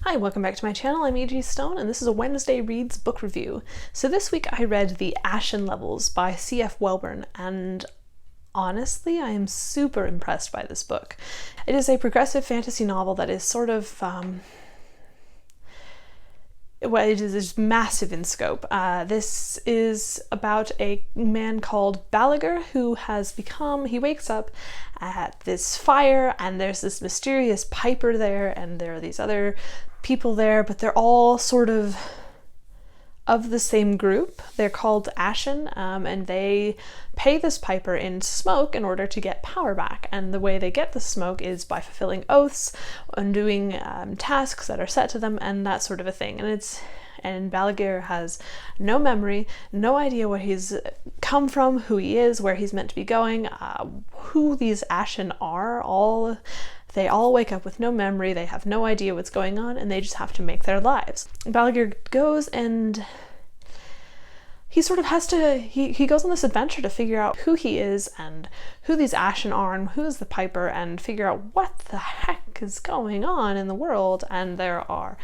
Hi, welcome back to my channel. I'm E.G. Stone, and this is a Wednesday Reads book review. So this week I read The Ashen Levels by C.F. Welburn, and honestly, I am super impressed by this book. It is a progressive fantasy novel that is sort of, it is massive in scope. This is about a man called Balagir who he wakes up at this fire, and there's this mysterious piper there, and there are these other people there, but they're all sort of the same group. They're called Ashen, and they pay this piper in smoke in order to get power back. And the way they get the smoke is by fulfilling oaths and doing tasks that are set to them and that sort of a thing. And Balagir has no memory, no idea where he's come from, who he is, where he's meant to be going, who these Ashen are. They all wake up with no memory, they have no idea what's going on, and they just have to make their lives. Balagir goes and he sort of he goes on this adventure to figure out who he is and who these Ashen are and who is the piper, and figure out what the heck is going on in the world. And there are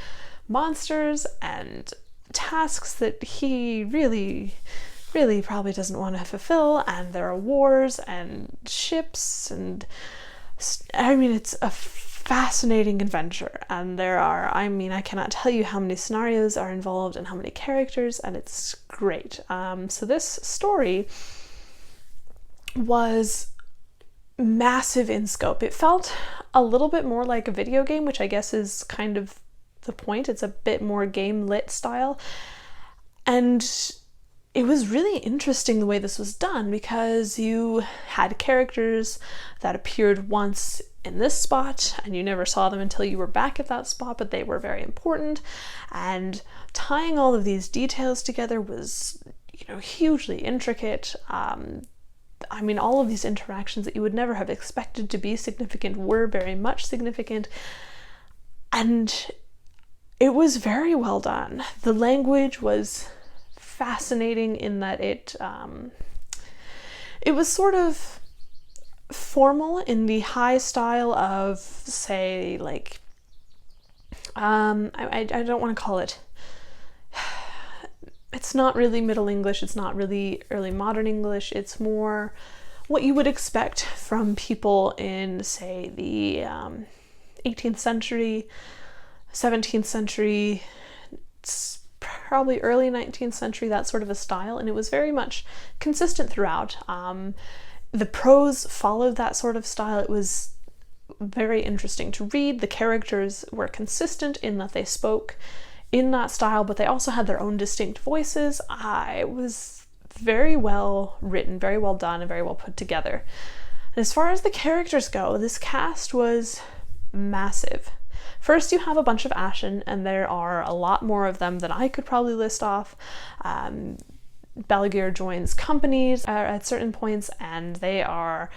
monsters and tasks that he really probably doesn't want to fulfill, and there are wars and ships, and I mean, it's a fascinating adventure, and I cannot tell you how many scenarios are involved and how many characters, and it's great. So this story was massive in scope. It felt a little bit more like a video game, which I guess is kind of the point. It's a bit more game lit style, and it was really interesting the way this was done, because you had characters that appeared once in this spot and you never saw them until you were back at that spot, but they were very important, and tying all of these details together was, hugely intricate. I mean, all of these interactions that you would never have expected to be significant were very much significant, and it was very well done. The language was fascinating in that it was sort of formal in the high style of, say, like, I don't want to call it, it's not really Middle English, it's not really early modern English, it's more what you would expect from people in, say, the 18th century, 17th century, probably early 19th century, that sort of a style, and it was very much consistent throughout. The prose followed that sort of style. It was very interesting to read. The characters were consistent in that they spoke in that style, but they also had their own distinct voices. It was very well written, very well done, and very well put together. And as far as the characters go, this cast was massive. First, you have a bunch of Ashen, and there are a lot more of them than I could probably list off. Balagir joins companies at certain points, and they are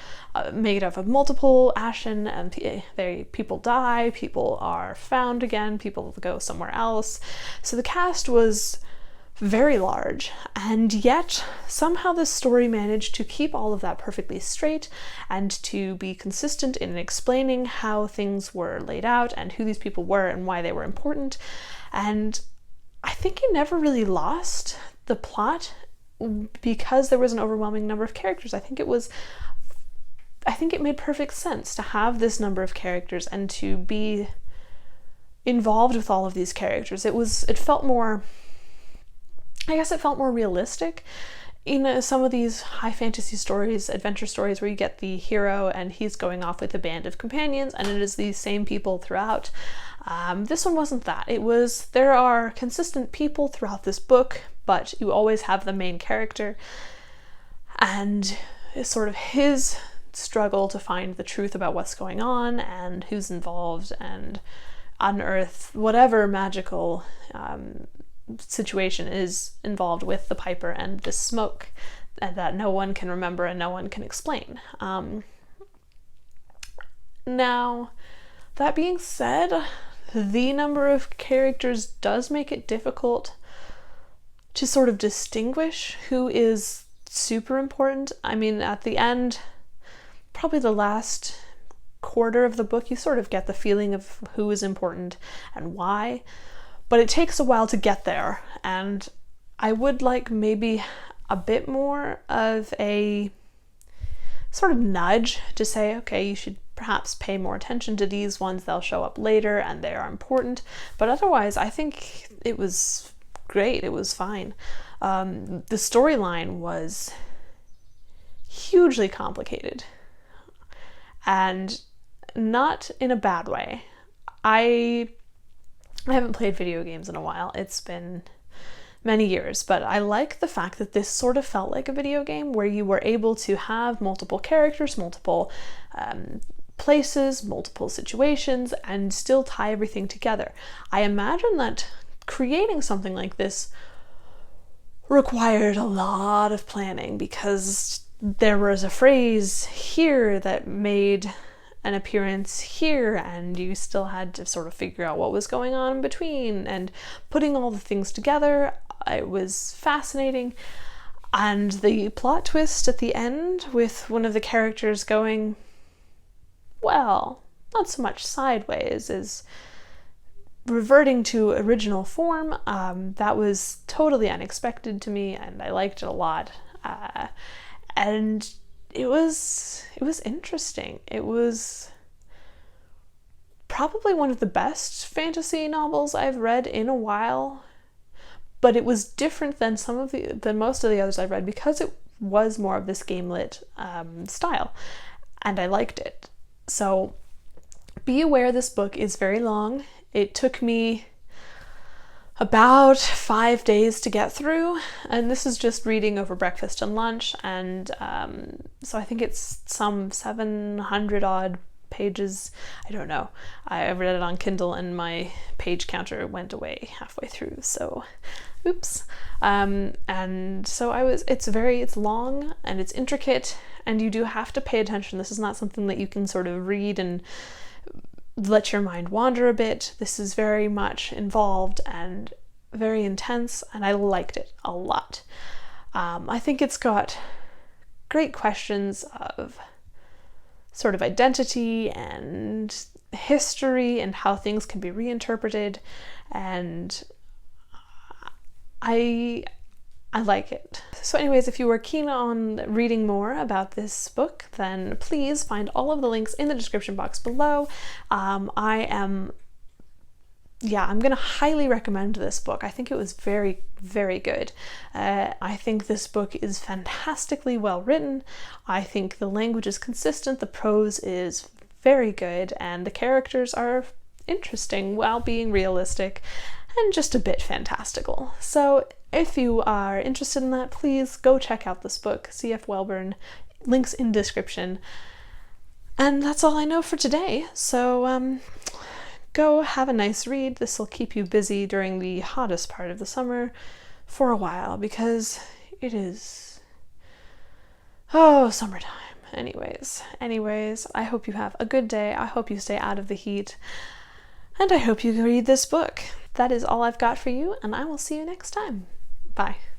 made up of multiple Ashen, and people die, people are found again, people go somewhere else. So the cast was very large, and yet somehow this story managed to keep all of that perfectly straight and to be consistent in explaining how things were laid out and who these people were and why they were important. And I think it never really lost the plot because there was an overwhelming number of characters. I think it made perfect sense to have this number of characters and to be involved with all of these characters. It felt more realistic. Some of these high fantasy stories, adventure stories, where you get the hero and he's going off with a band of companions and it is these same people throughout. This one wasn't that. There are consistent people throughout this book, but you always have the main character and it's sort of his struggle to find the truth about what's going on and who's involved and unearth whatever magical situation is involved with the piper and the smoke that no one can remember and no one can explain. Now, that being said, the number of characters does make it difficult to sort of distinguish who is super important. I mean, at the end, probably the last quarter of the book, you sort of get the feeling of who is important and why, but it takes a while to get there, and I would like maybe a bit more of a sort of nudge to say, okay, you should perhaps pay more attention to these ones, they'll show up later and they are important. But otherwise, I think it was great, it was fine. The storyline was hugely complicated, and not in a bad way. I haven't played video games in a while, it's been many years, but I like the fact that this sort of felt like a video game where you were able to have multiple characters, multiple places, multiple situations, and still tie everything together. I imagine that creating something like this required a lot of planning, because there was a phrase here that made an appearance here, and you still had to sort of figure out what was going on in between, and putting all the things together. It was fascinating. And the plot twist at the end with one of the characters going, well, not so much sideways as reverting to original form, that was totally unexpected to me, and I liked it a lot. And it was interesting. It was probably one of the best fantasy novels I've read in a while, but it was different than most of the others I've read, because it was more of this game-lit style, and I liked it. So be aware this book is very long. It took me about 5 days to get through, and this is just reading over breakfast and lunch, and so I think it's some 700 odd pages. I don't know. I read it on Kindle and my page counter went away halfway through, so oops. And so it's long and it's intricate, and you do have to pay attention. This is not something that you can sort of read and let your mind wander a bit. This is very much involved and very intense, and I liked it a lot. I think it's got great questions of sort of identity and history and how things can be reinterpreted, and I like it. So anyways, if you are keen on reading more about this book, then please find all of the links in the description box below. I'm going to highly recommend this book. I think it was very, very good. I think this book is fantastically well written. I think the language is consistent, the prose is very good, and the characters are interesting while being realistic and just a bit fantastical. So if you are interested in that, please go check out this book, C.F. Welburn, links in description. And that's all I know for today. So go have a nice read. This will keep you busy during the hottest part of the summer for a while, because it is, summertime. Anyways, I hope you have a good day. I hope you stay out of the heat, and I hope you read this book. That is all I've got for you, and I will see you next time. Bye.